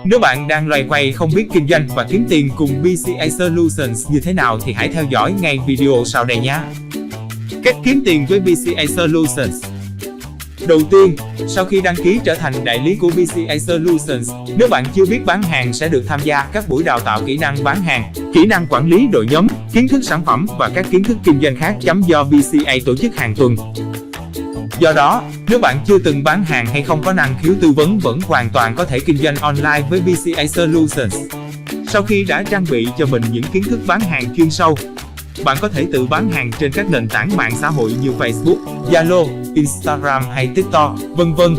Nếu bạn đang loay hoay không biết kinh doanh và kiếm tiền cùng BCA Solutions như thế nào thì hãy theo dõi ngay video sau đây nhé. Cách kiếm tiền với BCA Solutions. Đầu tiên, sau khi đăng ký trở thành đại lý của BCA Solutions, nếu bạn chưa biết bán hàng sẽ được tham gia các buổi đào tạo kỹ năng bán hàng, kỹ năng quản lý đội nhóm, kiến thức sản phẩm và các kiến thức kinh doanh khác do BCA tổ chức hàng tuần. Do đó, nếu bạn chưa từng bán hàng hay không có năng khiếu tư vấn vẫn hoàn toàn có thể kinh doanh online với BCA Solutions. Sau khi đã trang bị cho mình những kiến thức bán hàng chuyên sâu, bạn có thể tự bán hàng trên các nền tảng mạng xã hội như Facebook, Zalo, Instagram hay TikTok, vân vân.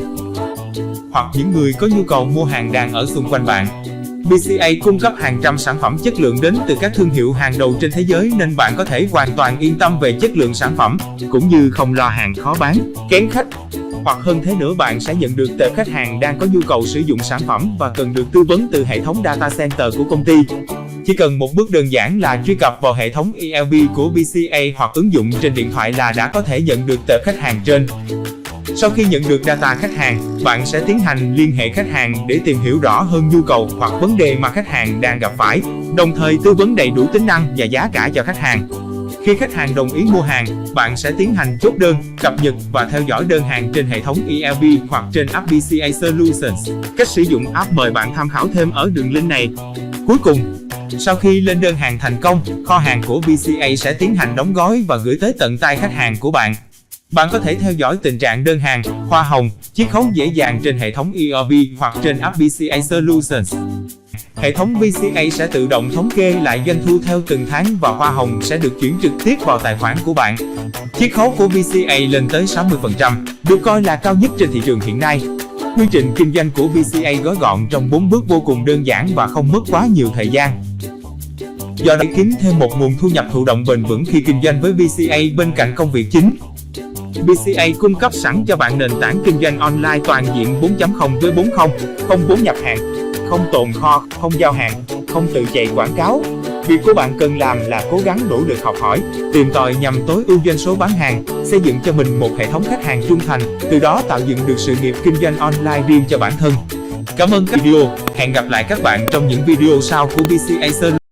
Hoặc những người có nhu cầu mua hàng đang ở xung quanh bạn. BCA cung cấp hàng trăm sản phẩm chất lượng đến từ các thương hiệu hàng đầu trên thế giới nên bạn có thể hoàn toàn yên tâm về chất lượng sản phẩm, cũng như không lo hàng khó bán, kén khách. Hoặc hơn thế nữa, bạn sẽ nhận được tệp khách hàng đang có nhu cầu sử dụng sản phẩm và cần được tư vấn từ hệ thống data center của công ty. Chỉ cần một bước đơn giản là truy cập vào hệ thống ERP của BCA hoặc ứng dụng trên điện thoại là đã có thể nhận được tệp khách hàng trên. Sau khi nhận được data khách hàng, bạn sẽ tiến hành liên hệ khách hàng để tìm hiểu rõ hơn nhu cầu hoặc vấn đề mà khách hàng đang gặp phải, đồng thời tư vấn đầy đủ tính năng và giá cả cho khách hàng. Khi khách hàng đồng ý mua hàng, bạn sẽ tiến hành chốt đơn, cập nhật và theo dõi đơn hàng trên hệ thống ERP hoặc trên app BCA Solutions. Cách sử dụng app mời bạn tham khảo thêm ở đường link này. Cuối cùng, sau khi lên đơn hàng thành công, kho hàng của BCA sẽ tiến hành đóng gói và gửi tới tận tay khách hàng của bạn. Bạn có thể theo dõi tình trạng đơn hàng, hoa hồng, chiết khấu dễ dàng trên hệ thống ERP hoặc trên app BCA Solutions. Hệ thống BCA sẽ tự động thống kê lại doanh thu theo từng tháng và hoa hồng sẽ được chuyển trực tiếp vào tài khoản của bạn. Chiết khấu của BCA lên tới 60%, được coi là cao nhất trên thị trường hiện nay. Quy trình kinh doanh của BCA gói gọn trong 4 bước vô cùng đơn giản và không mất quá nhiều thời gian. Do đó, kiếm thêm một nguồn thu nhập thụ động bền vững khi kinh doanh với BCA bên cạnh công việc chính. BCA cung cấp sẵn cho bạn nền tảng kinh doanh online toàn diện 4.0 với 4 không: không vốn nhập hàng, không tồn kho, không giao hàng, không tự chạy quảng cáo. Việc của bạn cần làm là cố gắng nỗ lực học hỏi, tìm tòi nhằm tối ưu doanh số bán hàng, xây dựng cho mình một hệ thống khách hàng trung thành, từ đó tạo dựng được sự nghiệp kinh doanh online riêng cho bản thân. Cảm ơn các video, hẹn gặp lại các bạn trong những video sau của BCA Solutions.